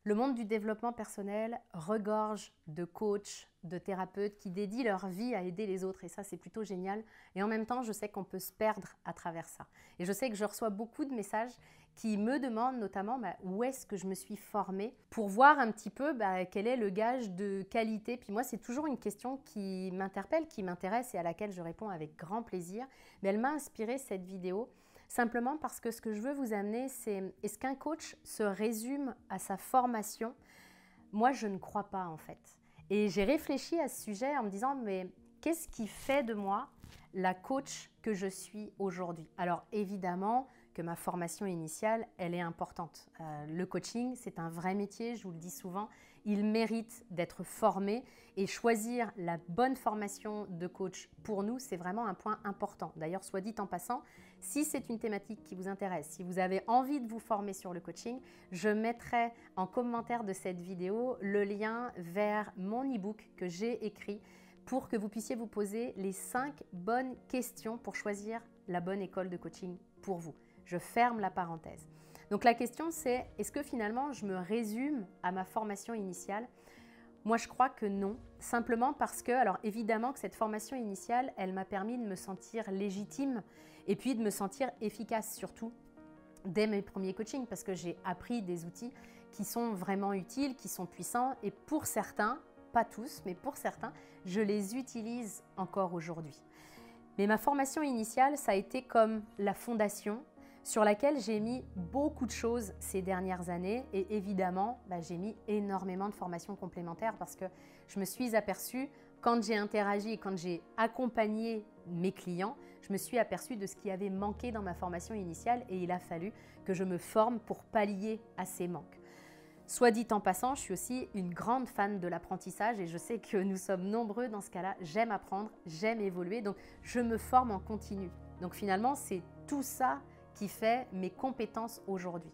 Le monde du développement personnel regorge de coachs, de thérapeutes qui dédient leur vie à aider les autres et ça c'est plutôt génial. Et en même temps je sais qu'on peut se perdre à travers ça. Et je sais que je reçois beaucoup de messages qui me demandent notamment où est-ce que je me suis formée pour voir un petit peu quel est le gage de qualité. Puis moi c'est toujours une question qui m'interpelle, qui m'intéresse et à laquelle je réponds avec grand plaisir. Mais elle m'a inspiré cette vidéo. Simplement parce que ce que je veux vous amener, c'est est-ce qu'un coach se résume à sa formation? Moi, je ne crois pas en fait. Et j'ai réfléchi à ce sujet en me disant, mais qu'est-ce qui fait de moi la coach que je suis aujourd'hui? Alors évidemment que ma formation initiale, elle est importante. Le coaching, c'est un vrai métier, je vous le dis souvent. Il mérite d'être formé et choisir la bonne formation de coach pour nous, c'est vraiment un point important. D'ailleurs, soit dit en passant, si c'est une thématique qui vous intéresse, si vous avez envie de vous former sur le coaching, je mettrai en commentaire de cette vidéo le lien vers mon e-book que j'ai écrit pour que vous puissiez vous poser les 5 bonnes questions pour choisir la bonne école de coaching pour vous. Je ferme la parenthèse. Donc la question c'est, est-ce que finalement je me résume à ma formation initiale? Moi je crois que non, simplement parce que, alors évidemment que cette formation initiale, elle m'a permis de me sentir légitime et puis de me sentir efficace surtout dès mes premiers coachings parce que j'ai appris des outils qui sont vraiment utiles, qui sont puissants et pour certains, pas tous, mais pour certains, je les utilise encore aujourd'hui. Mais ma formation initiale, ça a été comme la fondation sur laquelle j'ai mis beaucoup de choses ces dernières années et évidemment, j'ai mis énormément de formations complémentaires parce que je me suis aperçue, quand j'ai interagi et quand j'ai accompagné mes clients, je me suis aperçue de ce qui avait manqué dans ma formation initiale et il a fallu que je me forme pour pallier à ces manques. Soit dit en passant, je suis aussi une grande fan de l'apprentissage et je sais que nous sommes nombreux dans ce cas-là. J'aime apprendre, j'aime évoluer, donc je me forme en continu. Donc finalement, c'est tout ça qui fait mes compétences aujourd'hui.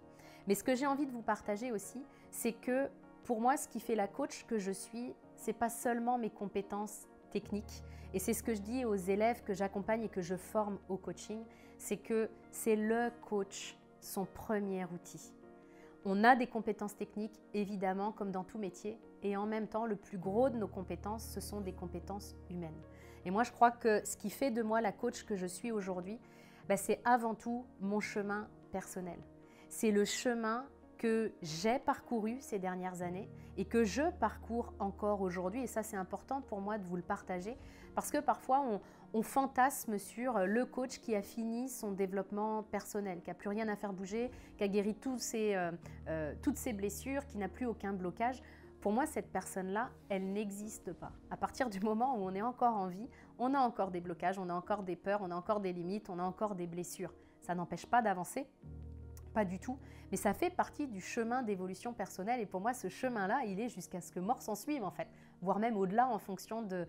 Mais ce que j'ai envie de vous partager aussi, c'est que pour moi, ce qui fait la coach que je suis, c'est pas seulement mes compétences techniques. Et c'est ce que je dis aux élèves que j'accompagne et que je forme au coaching, c'est que c'est le coach, son premier outil. On a des compétences techniques, évidemment, comme dans tout métier, et en même temps, le plus gros de nos compétences, ce sont des compétences humaines. Et moi, je crois que ce qui fait de moi la coach que je suis aujourd'hui, c'est avant tout mon chemin personnel. C'est le chemin que j'ai parcouru ces dernières années et que je parcours encore aujourd'hui. Et ça, c'est important pour moi de vous le partager parce que parfois, on fantasme sur le coach qui a fini son développement personnel, qui n'a plus rien à faire bouger, qui a guéri toutes ses blessures, qui n'a plus aucun blocage. Pour moi, cette personne-là, elle n'existe pas. À partir du moment où on est encore en vie, on a encore des blocages, on a encore des peurs, on a encore des limites, on a encore des blessures. Ça n'empêche pas d'avancer, pas du tout, mais ça fait partie du chemin d'évolution personnelle et pour moi, ce chemin-là, il est jusqu'à ce que mort s'en suive en fait, voire même au-delà en fonction de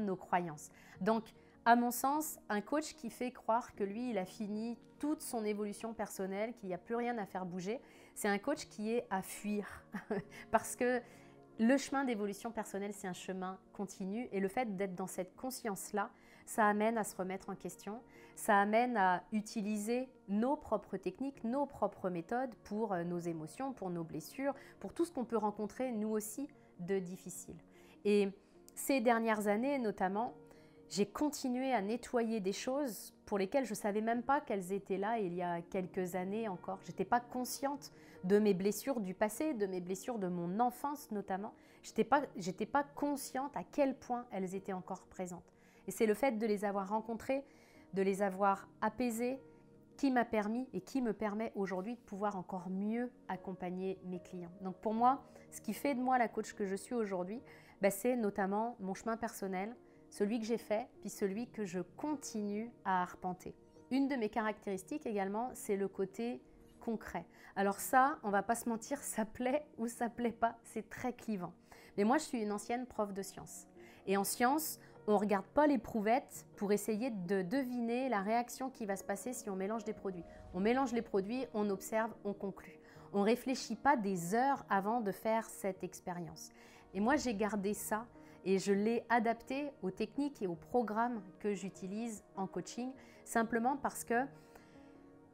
nos croyances. Donc, à mon sens, un coach qui fait croire que lui, il a fini toute son évolution personnelle, qu'il n'y a plus rien à faire bouger, c'est un coach qui est à fuir. Parce que le chemin d'évolution personnelle, c'est un chemin continu et le fait d'être dans cette conscience-là, ça amène à se remettre en question, ça amène à utiliser nos propres techniques, nos propres méthodes pour nos émotions, pour nos blessures, pour tout ce qu'on peut rencontrer, nous aussi, de difficile. Et ces dernières années, notamment, j'ai continué à nettoyer des choses pour lesquelles je ne savais même pas qu'elles étaient là il y a quelques années encore. Je n'étais pas consciente de mes blessures du passé, de mes blessures de mon enfance notamment. Je n'étais pas consciente à quel point elles étaient encore présentes. Et c'est le fait de les avoir rencontrées, de les avoir apaisées, qui m'a permis et qui me permet aujourd'hui de pouvoir encore mieux accompagner mes clients. Donc pour moi, ce qui fait de moi la coach que je suis aujourd'hui, c'est notamment mon chemin personnel, celui que j'ai fait, puis celui que je continue à arpenter. Une de mes caractéristiques également, c'est le côté concret. Alors ça, on va pas se mentir, ça plaît ou ça plaît pas, c'est très clivant. Mais moi, je suis une ancienne prof de sciences. Et en sciences, on ne regarde pas les prouvettes pour essayer de deviner la réaction qui va se passer si on mélange des produits. On mélange les produits, on observe, on conclut. On ne réfléchit pas des heures avant de faire cette expérience. Et moi, j'ai gardé ça et je l'ai adapté aux techniques et aux programmes que j'utilise en coaching, simplement parce que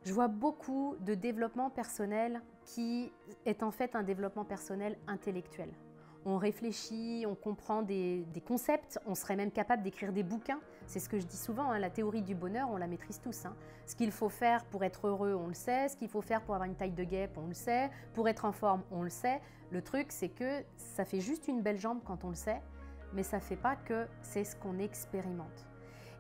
je vois beaucoup de développement personnel qui est en fait un développement personnel intellectuel. On réfléchit, on comprend des concepts, on serait même capable d'écrire des bouquins. C'est ce que je dis souvent, hein, la théorie du bonheur, on la maîtrise tous. Hein. Ce qu'il faut faire pour être heureux, on le sait. Ce qu'il faut faire pour avoir une taille de guêpe, on le sait. Pour être en forme, on le sait. Le truc, c'est que ça fait juste une belle jambe quand on le sait, mais ça ne fait pas que c'est ce qu'on expérimente.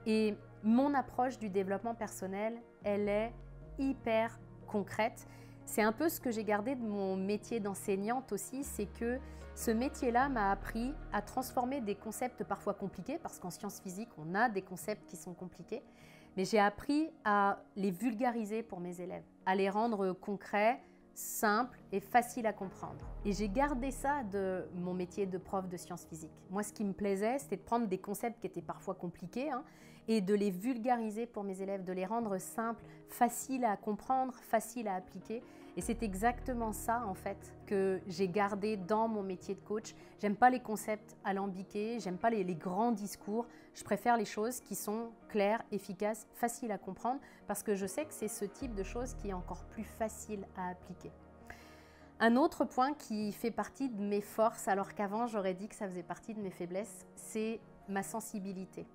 Et mon approche du développement personnel, elle est hyper concrète. C'est un peu ce que j'ai gardé de mon métier d'enseignante aussi, c'est que ce métier-là m'a appris à transformer des concepts parfois compliqués, parce qu'en sciences physiques, on a des concepts qui sont compliqués, mais j'ai appris à les vulgariser pour mes élèves, à les rendre concrets, simples et faciles à comprendre. Et j'ai gardé ça de mon métier de prof de sciences physiques. Moi, ce qui me plaisait, c'était de prendre des concepts qui étaient parfois compliqués, hein, et de les vulgariser pour mes élèves, de les rendre simples, faciles à comprendre, faciles à appliquer. Et c'est exactement ça, en fait, que j'ai gardé dans mon métier de coach. J'aime pas les concepts alambiqués, j'aime pas les grands discours. Je préfère les choses qui sont claires, efficaces, faciles à comprendre, parce que je sais que c'est ce type de choses qui est encore plus facile à appliquer. Un autre point qui fait partie de mes forces, alors qu'avant j'aurais dit que ça faisait partie de mes faiblesses, c'est ma sensibilité.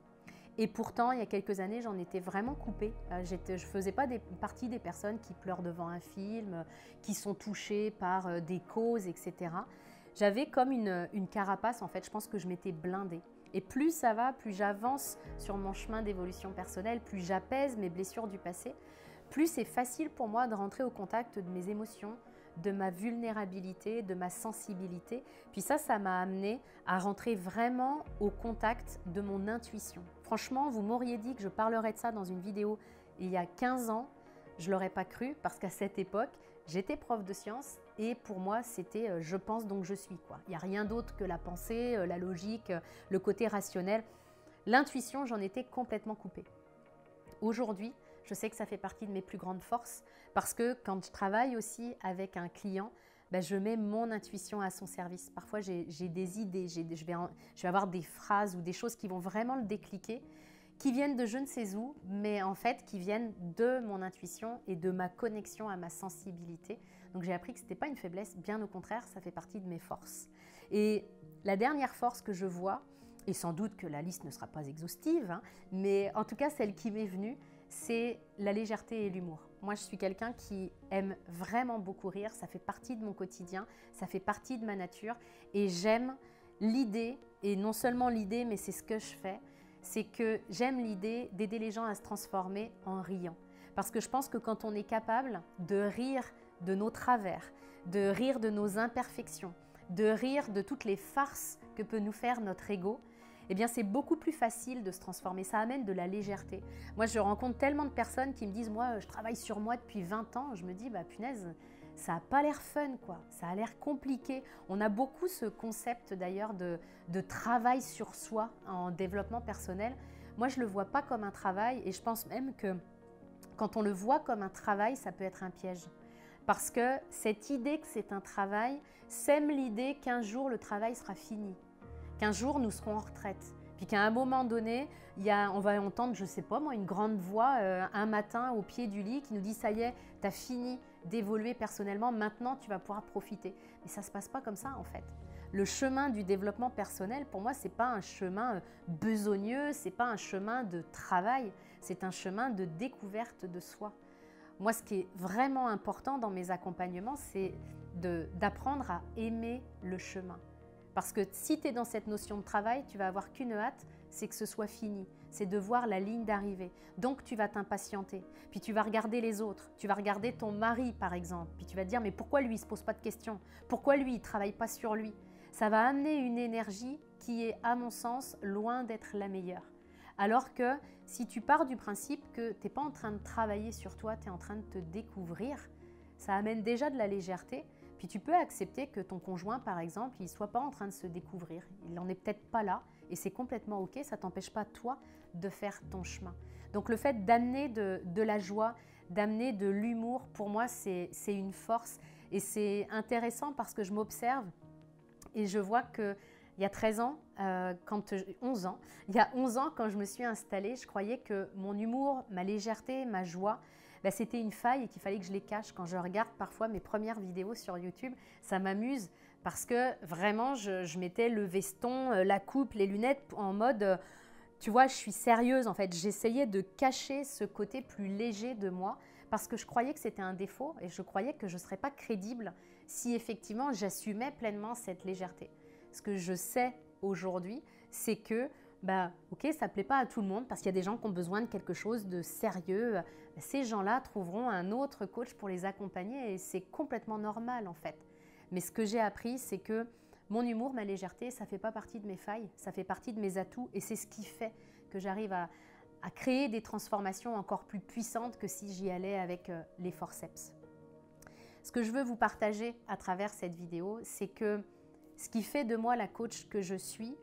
Et pourtant, il y a quelques années, j'en étais vraiment coupée. Je ne faisais pas partie des personnes qui pleurent devant un film, qui sont touchées par des causes, etc. J'avais comme une carapace, en fait. Je pense que je m'étais blindée. Et plus ça va, plus j'avance sur mon chemin d'évolution personnelle, plus j'apaise mes blessures du passé, plus c'est facile pour moi de rentrer au contact de mes émotions, de ma vulnérabilité, de ma sensibilité. Puis ça m'a amené à rentrer vraiment au contact de mon intuition. Franchement, vous m'auriez dit que je parlerais de ça dans une vidéo il y a 15 ans, je ne l'aurais pas cru parce qu'à cette époque, j'étais prof de sciences et pour moi, c'était « je pense donc je suis ». Il n'y a rien d'autre que la pensée, la logique, le côté rationnel. L'intuition, j'en étais complètement coupée. Aujourd'hui, je sais que ça fait partie de mes plus grandes forces parce que quand je travaille aussi avec un client, je mets mon intuition à son service. Parfois, j'ai des idées, je vais avoir des phrases ou des choses qui vont vraiment le décliquer, qui viennent de je ne sais où, mais en fait qui viennent de mon intuition et de ma connexion à ma sensibilité. Donc j'ai appris que ce n'était pas une faiblesse, bien au contraire, ça fait partie de mes forces. Et la dernière force que je vois, et sans doute que la liste ne sera pas exhaustive, hein, mais en tout cas celle qui m'est venue, c'est la légèreté et l'humour. Moi, je suis quelqu'un qui aime vraiment beaucoup rire, ça fait partie de mon quotidien, ça fait partie de ma nature et j'aime l'idée, et non seulement l'idée, mais c'est ce que je fais, c'est que j'aime l'idée d'aider les gens à se transformer en riant. Parce que je pense que quand on est capable de rire de nos travers, de rire de nos imperfections, de rire de toutes les farces que peut nous faire notre ego, eh bien c'est beaucoup plus facile de se transformer, ça amène de la légèreté. Moi je rencontre tellement de personnes qui me disent « moi je travaille sur moi depuis 20 ans », je me dis « punaise, ça n'a pas l'air fun quoi, ça a l'air compliqué ». On a beaucoup ce concept d'ailleurs de travail sur soi en développement personnel. Moi je ne le vois pas comme un travail et je pense même que quand on le voit comme un travail, ça peut être un piège. Parce que cette idée que c'est un travail sème l'idée qu'un jour le travail sera fini. Qu'un jour nous serons en retraite, puis qu'à un moment donné, on va entendre, je ne sais pas moi, une grande voix un matin au pied du lit qui nous dit « ça y est, tu as fini d'évoluer personnellement, maintenant tu vas pouvoir profiter ». Mais ça ne se passe pas comme ça en fait. Le chemin du développement personnel, pour moi, ce n'est pas un chemin besogneux, ce n'est pas un chemin de travail, c'est un chemin de découverte de soi. Moi, ce qui est vraiment important dans mes accompagnements, c'est d'apprendre à aimer le chemin. Parce que si tu es dans cette notion de travail, tu vas avoir qu'une hâte, c'est que ce soit fini. C'est de voir la ligne d'arrivée. Donc, tu vas t'impatienter. Puis, tu vas regarder les autres. Tu vas regarder ton mari, par exemple. Puis, tu vas te dire, mais pourquoi lui, il ne se pose pas de questions? Pourquoi lui, il ne travaille pas sur lui? Ça va amener une énergie qui est, à mon sens, loin d'être la meilleure. Alors que si tu pars du principe que tu n'es pas en train de travailler sur toi, tu es en train de te découvrir, ça amène déjà de la légèreté. Puis tu peux accepter que ton conjoint, par exemple, il ne soit pas en train de se découvrir. Il n'en est peut-être pas là et c'est complètement OK. Ça ne t'empêche pas, toi, de faire ton chemin. Donc le fait d'amener de la joie, d'amener de l'humour, pour moi, c'est une force. Et c'est intéressant parce que je m'observe et je vois qu'il y a 13 ans, 11 ans, il y a 11 ans, quand je me suis installée, je croyais que mon humour, ma légèreté, ma joie, bah, c'était une faille et qu'il fallait que je les cache. Quand je regarde parfois mes premières vidéos sur YouTube, ça m'amuse parce que vraiment, je mettais le veston, la coupe, les lunettes en mode, tu vois, je suis sérieuse en fait. J'essayais de cacher ce côté plus léger de moi parce que je croyais que c'était un défaut et je croyais que je ne serais pas crédible si effectivement j'assumais pleinement cette légèreté. Ce que je sais aujourd'hui, c'est que bah, ok, ça ne plaît pas à tout le monde parce qu'il y a des gens qui ont besoin de quelque chose de sérieux. Ces gens-là trouveront un autre coach pour les accompagner et c'est complètement normal en fait. Mais ce que j'ai appris, c'est que mon humour, ma légèreté, ça ne fait pas partie de mes failles, ça fait partie de mes atouts et c'est ce qui fait que j'arrive à créer des transformations encore plus puissantes que si j'y allais avec les forceps. Ce que je veux vous partager à travers cette vidéo, c'est que ce qui fait de moi la coach que je suis,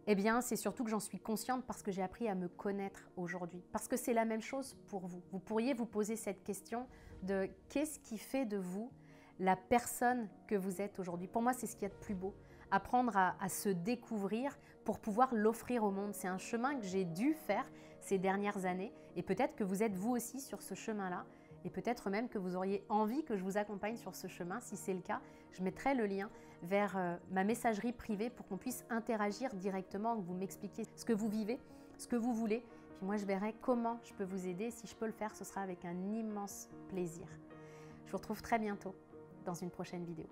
eh bien, c'est surtout que j'en suis consciente parce que j'ai appris à me connaître aujourd'hui. Parce que c'est la même chose pour vous. Vous pourriez vous poser cette question de qu'est-ce qui fait de vous la personne que vous êtes aujourd'hui. Pour moi, c'est ce qu'il y a de plus beau. Apprendre à se découvrir pour pouvoir l'offrir au monde. C'est un chemin que j'ai dû faire ces dernières années et peut-être que vous êtes vous aussi sur ce chemin-là et peut-être même que vous auriez envie que je vous accompagne sur ce chemin. Si c'est le cas, je mettrai le lien vers ma messagerie privée pour qu'on puisse interagir directement, que vous m'expliquiez ce que vous vivez, ce que vous voulez. Puis moi, je verrai comment je peux vous aider. Si je peux le faire, ce sera avec un immense plaisir. Je vous retrouve très bientôt dans une prochaine vidéo.